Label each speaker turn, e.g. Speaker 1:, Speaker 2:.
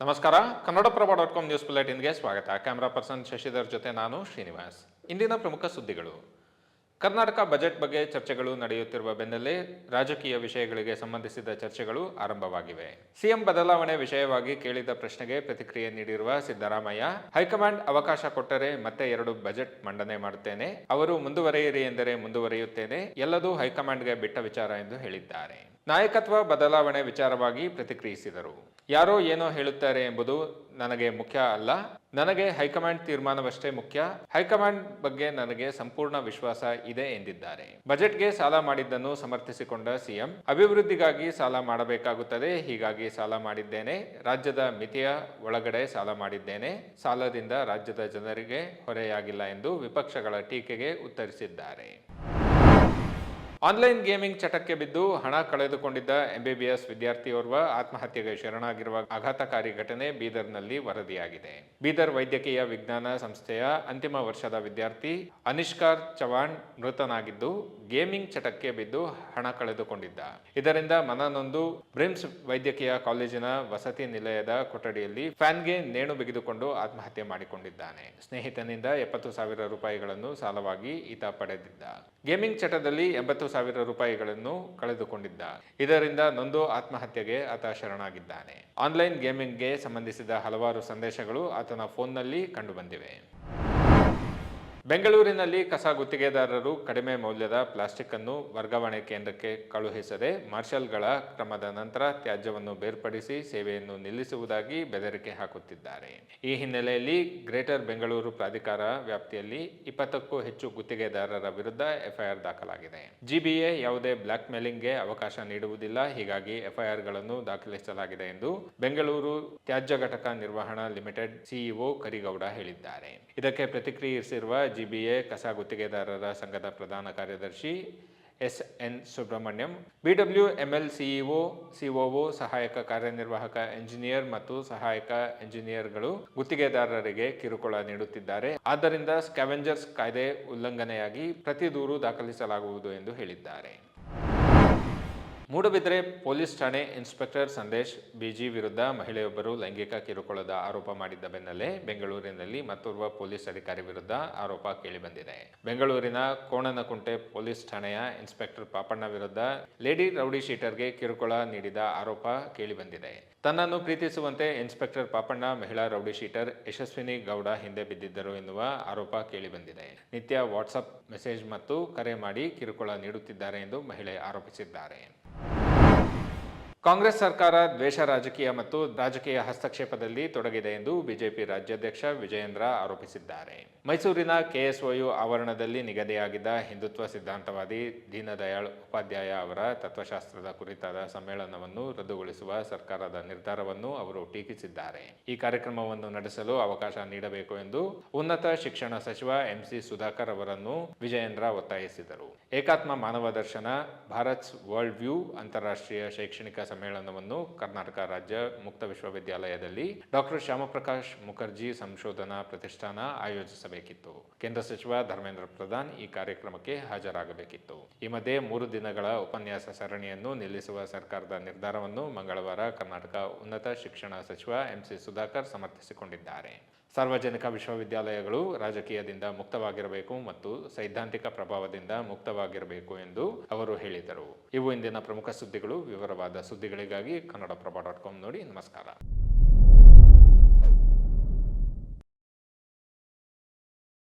Speaker 1: ನಮಸ್ಕಾರ. ಕನ್ನಡಪ್ರಭ.com ನ್ಯೂಸ್ ಬುಲೆಟಿನ್ಗೆ ಸ್ವಾಗತ. Camera person Shashidhar ಜೊತೆ ನಾನು ಶ್ರೀನಿವಾಸ್. ಇಂದಿನ ಪ್ರಮುಖ ಸುದ್ದಿಗಳು. ಕರ್ನಾಟಕ ಬಜೆಟ್ ಬಗ್ಗೆ ಚರ್ಚೆಗಳು ನಡೆಯುತ್ತಿರುವ ಬೆನ್ನಲ್ಲೇ ರಾಜಕೀಯ ವಿಷಯಗಳಿಗೆ ಸಂಬಂಧಿಸಿದ ಚರ್ಚೆಗಳು ಆರಂಭವಾಗಿವೆ. ಸಿಎಂ ಬದಲಾವಣೆ ವಿಷಯವಾಗಿ ಕೇಳಿದ ಪ್ರಶ್ನೆಗೆ ಪ್ರತಿಕ್ರಿಯೆ ನೀಡಿರುವ ಸಿದ್ದರಾಮಯ್ಯ, ಹೈಕಮಾಂಡ್ ಅವಕಾಶ ಕೊಟ್ಟರೆ ಮತ್ತೆ 2 ಬಜೆಟ್ ಮಂಡನೆ ಮಾಡುತ್ತೇನೆ. ಅವರು ಮುಂದುವರಿಯಿರಿ ಎಂದರೆ ಮುಂದುವರಿಯುತ್ತೇನೆ. ಎಲ್ಲದೂ ಹೈಕಮಾಂಡ್ಗೆ ಬಿಟ್ಟ ವಿಚಾರ ಎಂದು ಹೇಳಿದ್ದಾರೆ. ನಾಯಕತ್ವ ಬದಲಾವಣೆ ವಿಚಾರವಾಗಿ ಪ್ರತಿಕ್ರಿಯಿಸಿದರು. ಯಾರೋ ಏನೋ ಹೇಳುತ್ತಾರೆ ಎಂಬುದು ನನಗೆ ಮುಖ್ಯ ಅಲ್ಲ. ನನಗೆ ಹೈಕಮಾಂಡ್ ತೀರ್ಮಾನವಷ್ಟೇ ಮುಖ್ಯ. ಹೈಕಮಾಂಡ್ ಬಗ್ಗೆ ನನಗೆ ಸಂಪೂರ್ಣ ವಿಶ್ವಾಸ ಇದೆ ಎಂದಿದ್ದಾರೆ. ಬಜೆಟ್ಗೆ ಸಾಲ ಮಾಡಿದ್ದನ್ನು ಸಮರ್ಥಿಸಿಕೊಂಡ ಸಿಎಂ, ಅಭಿವೃದ್ಧಿಗಾಗಿ ಸಾಲ ಮಾಡಬೇಕಾಗುತ್ತದೆ. ಹೀಗಾಗಿ ಸಾಲ ಮಾಡಿದ್ದೇನೆ. ರಾಜ್ಯದ ಮಿತಿಯ ಒಳಗಡೆ ಸಾಲ ಮಾಡಿದ್ದೇನೆ. ಸಾಲದಿಂದ ರಾಜ್ಯದ ಜನರಿಗೆ ಹೊರೆಯಾಗಿಲ್ಲ ಎಂದು ವಿಪಕ್ಷಗಳ ಟೀಕೆಗೆ ಉತ್ತರಿಸಿದ್ದಾರೆ. ಆನ್ಲೈನ್ ಗೇಮಿಂಗ್ ಚಟಕ್ಕೆ ಬಿದ್ದು ಹಣ ಕಳೆದುಕೊಂಡಿದ್ದ MBBS ವಿದ್ಯಾರ್ಥಿಯೋರ್ವ ಆತ್ಮಹತ್ಯೆಗೆ ಶರಣಾಗಿರುವ ಆಘಾತಕಾರಿ ಘಟನೆ ಬೀದರ್ನಲ್ಲಿ ವರದಿಯಾಗಿದೆ. ಬೀದರ್ ವೈದ್ಯಕೀಯ ವಿಜ್ಞಾನ ಸಂಸ್ಥೆಯ ಅಂತಿಮ ವರ್ಷದ ವಿದ್ಯಾರ್ಥಿ ಅನಿಷ್ಕಾರ್ ಚವಾಣ್ ಮೃತನಾಗಿದ್ದು, ಗೇಮಿಂಗ್ ಚಟಕ್ಕೆ ಬಿದ್ದು ಹಣ ಕಳೆದುಕೊಂಡಿದ್ದ. ಇದರಿಂದ ಮನನೊಂದು ಬ್ರಿಮ್ಸ್ ವೈದ್ಯಕೀಯ ಕಾಲೇಜಿನ ವಸತಿ ನಿಲಯದ ಕೊಠಡಿಯಲ್ಲಿ ಫ್ಯಾನ್ಗೆ ನೇಣು ಬಿಗಿದುಕೊಂಡು ಆತ್ಮಹತ್ಯೆ ಮಾಡಿಕೊಂಡಿದ್ದಾನೆ. ಸ್ನೇಹಿತನಿಂದ 70,000 ರೂಪಾಯಿಗಳನ್ನು ಸಾಲವಾಗಿ ಈತ ಪಡೆದಿದ್ದ. ಗೇಮಿಂಗ್ ಚಟದಲ್ಲಿ 80,000 ರೂಪಾಯಿಗಳನ್ನು ಕಳೆದುಕೊಂಡಿದ್ದ. ಇದರಿಂದ ನೊಂದು ಆತ್ಮಹತ್ಯೆಗೆ ಆತ ಶರಣಾಗಿದ್ದಾನೆ. ಆನ್ಲೈನ್ ಗೇಮಿಂಗ್ಗೆ ಸಂಬಂಧಿಸಿದ ಹಲವಾರು ಸಂದೇಶಗಳು ಆತನ ಫೋನ್ನಲ್ಲಿ ಕಂಡುಬಂದಿವೆ. ಬೆಂಗಳೂರಿನಲ್ಲಿ ಕಸ ಗುತ್ತಿಗೆದಾರರು ಕಡಿಮೆ ಮೌಲ್ಯದ ಪ್ಲಾಸ್ಟಿಕ್ ಅನ್ನು ವರ್ಗಾವಣೆ ಕೇಂದ್ರಕ್ಕೆ ಕಳುಹಿಸದೆ ಮಾರ್ಷಲ್ಗಳ ಕ್ರಮದ ನಂತರ ತ್ಯಾಜ್ಯವನ್ನು ಬೇರ್ಪಡಿಸಿ ಸೇವೆಯನ್ನು ನಿಲ್ಲಿಸುವುದಾಗಿ ಬೆದರಿಕೆ ಹಾಕುತ್ತಿದ್ದಾರೆ. ಈ ಹಿನ್ನೆಲೆಯಲ್ಲಿ ಗ್ರೇಟರ್ ಬೆಂಗಳೂರು ಪ್ರಾಧಿಕಾರ ವ್ಯಾಪ್ತಿಯಲ್ಲಿ 20ಕ್ಕೂ ಹೆಚ್ಚು ಗುತ್ತಿಗೆದಾರರ ವಿರುದ್ಧ FIR ದಾಖಲಾಗಿದೆ. GBA ಯಾವುದೇ ಬ್ಲಾಕ್ ಮೇಲಿಂಗ್ಗೆ ಅವಕಾಶ ನೀಡುವುದಿಲ್ಲ. ಹೀಗಾಗಿ FIRಗಳನ್ನು ದಾಖಲಿಸಲಾಗಿದೆ ಎಂದು ಬೆಂಗಳೂರು ತ್ಯಾಜ್ಯ ಘಟಕ ನಿರ್ವಹಣಾ ಲಿಮಿಟೆಡ್ CEO ಕರಿಗೌಡ ಹೇಳಿದ್ದಾರೆ. ಇದಕ್ಕೆ ಪ್ರತಿಕ್ರಿಯಿಸಿರುವ GBA ಕಸ ಗುತ್ತಿಗೆದಾರರ ಸಂಘದ ಪ್ರಧಾನ ಕಾರ್ಯದರ್ಶಿ SN Subrahmanyam, BWML CEO, COO, ಸಹಾಯಕ ಕಾರ್ಯನಿರ್ವಾಹಕ ಎಂಜಿನಿಯರ್ ಮತ್ತು ಸಹಾಯಕ ಎಂಜಿನಿಯರ್ಗಳು ಗುತ್ತಿಗೆದಾರರಿಗೆ ಕಿರುಕುಳ ನೀಡುತ್ತಿದ್ದಾರೆ. ಆದ್ದರಿಂದ ಸ್ಕ್ಯಾವೆಂಜರ್ಸ್ ಕಾಯ್ದೆ ಉಲ್ಲಂಘನೆಯಾಗಿ ಪ್ರತಿ ದೂರು ದಾಖಲಿಸಲಾಗುವುದು ಎಂದು ಹೇಳಿದ್ದಾರೆ. ಮೂಡಬಿದ್ರೆ ಪೊಲೀಸ್ ಠಾಣೆ ಇನ್ಸ್ಪೆಕ್ಟರ್ ಸಂದೇಶ್ BG ವಿರುದ್ಧ ಮಹಿಳೆಯೊಬ್ಬರು ಲೈಂಗಿಕ ಕಿರುಕುಳದ ಆರೋಪ ಮಾಡಿದ್ದ ಬೆನ್ನಲ್ಲೇ ಬೆಂಗಳೂರಿನಲ್ಲಿ ಮತ್ತೋರ್ವ ಪೊಲೀಸ್ ಅಧಿಕಾರಿ ವಿರುದ್ಧ ಆರೋಪ ಕೇಳಿಬಂದಿದೆ. ಬೆಂಗಳೂರಿನ ಕೋಣನಕುಂಟೆ ಪೊಲೀಸ್ ಠಾಣೆಯ ಇನ್ಸ್ಪೆಕ್ಟರ್ ಪಾಪಣ್ಣ ವಿರುದ್ಧ ಲೇಡಿ ರೌಡಿ ಶೀಟರ್ಗೆ ಕಿರುಕುಳ ನೀಡಿದ ಆರೋಪ ಕೇಳಿಬಂದಿದೆ. ತನ್ನನ್ನು ಪ್ರೀತಿಸುವಂತೆ ಇನ್ಸ್ಪೆಕ್ಟರ್ ಪಾಪಣ್ಣ ಮಹಿಳಾ ರೌಡಿ ಶೀಟರ್ ಯಶಸ್ವಿನಿ ಗೌಡ ಹಿಂದೆ ಬಿದ್ದಿದ್ದರು ಎನ್ನುವ ಆರೋಪ ಕೇಳಿಬಂದಿದೆ. ನಿತ್ಯ ವಾಟ್ಸಪ್ ಮೆಸೇಜ್ ಮತ್ತು ಕರೆ ಮಾಡಿ ಕಿರುಕುಳ ನೀಡುತ್ತಿದ್ದಾರೆ ಎಂದು ಮಹಿಳೆ ಆರೋಪಿಸಿದ್ದಾರೆ. ಕಾಂಗ್ರೆಸ್ ಸರ್ಕಾರ ದ್ವೇಷ ರಾಜಕೀಯ ಮತ್ತು ರಾಜಕೀಯ ಹಸ್ತಕ್ಷೇಪದಲ್ಲಿ ತೊಡಗಿದೆ ಎಂದು ಬಿಜೆಪಿ ರಾಜ್ಯಾಧ್ಯಕ್ಷ ವಿಜಯೇಂದ್ರ ಆರೋಪಿಸಿದ್ದಾರೆ. ಮೈಸೂರಿನ KSOU ಆವರಣದಲ್ಲಿ ನಿಗದಿಯಾಗಿದ್ದ ಹಿಂದುತ್ವ ಸಿದ್ಧಾಂತವಾದಿ ದೀನದಯಾಳ್ ಉಪಾಧ್ಯಾಯ ಅವರ ತತ್ವಶಾಸ್ತ್ರದ ಕುರಿತಾದ ಸಮ್ಮೇಳನವನ್ನು ರದ್ದುಗೊಳಿಸುವ ಸರ್ಕಾರದ ನಿರ್ಧಾರವನ್ನು ಅವರು ಟೀಕಿಸಿದ್ದಾರೆ. ಈ ಕಾರ್ಯಕ್ರಮವನ್ನು ನಡೆಸಲು ಅವಕಾಶ ನೀಡಬೇಕು ಎಂದು ಉನ್ನತ ಶಿಕ್ಷಣ ಸಚಿವ MC ಸುಧಾಕರ್ ಅವರನ್ನು ವಿಜಯೇಂದ್ರ ಒತ್ತಾಯಿಸಿದರು. ಏಕಾತ್ಮ ಮಾನವ ದರ್ಶನ ಭಾರತ್ಸ್ ವರ್ಲ್ಡ್ ವ್ಯೂ ಅಂತಾರಾಷ್ಟ್ರೀಯ ಶೈಕ್ಷಣಿಕ ಸಮ್ಮೇಳನವನ್ನು ಕರ್ನಾಟಕ ರಾಜ್ಯ ಮುಕ್ತ ವಿಶ್ವವಿದ್ಯಾಲಯದಲ್ಲಿ ಡಾಕ್ಟರ್ ಶ್ಯಾಮಪ್ರಕಾಶ್ ಮುಖರ್ಜಿ ಸಂಶೋಧನಾ ಪ್ರತಿಷ್ಠಾನ ಆಯೋಜಿಸಬೇಕಿತ್ತು. ಕೇಂದ್ರ ಸಚಿವ ಧರ್ಮೇಂದ್ರ ಪ್ರಧಾನ್ ಈ ಕಾರ್ಯಕ್ರಮಕ್ಕೆ ಹಾಜರಾಗಬೇಕಿತ್ತು. ಈ ಮಧ್ಯೆ 3 ದಿನಗಳ ಉಪನ್ಯಾಸ ಸರಣಿಯನ್ನು ನಿಲ್ಲಿಸುವ ಸರ್ಕಾರದ ನಿರ್ಧಾರವನ್ನು ಮಂಗಳವಾರ ಕರ್ನಾಟಕ ಉನ್ನತ ಶಿಕ್ಷಣ ಸಚಿವ MC ಸುಧಾಕರ್ ಸಮರ್ಥಿಸಿಕೊಂಡಿದ್ದಾರೆ. ಸಾರ್ವಜನಿಕ ವಿಶ್ವವಿದ್ಯಾಲಯಗಳು ರಾಜಕೀಯದಿಂದ ಮುಕ್ತವಾಗಿರಬೇಕು ಮತ್ತು ಸೈದ್ಧಾಂತಿಕ ಪ್ರಭಾವದಿಂದ ಮುಕ್ತವಾಗಿರಬೇಕು ಎಂದು ಅವರು ಹೇಳಿದರು. ಇವು ಇಂದಿನ ಪ್ರಮುಖ ಸುದ್ದಿಗಳು. ವಿವರವಾದ ಸುದ್ದಿಗಳಿಗಾಗಿ ಕನ್ನಡಪ್ರಭ.com ನೋಡಿ. ನಮಸ್ಕಾರ.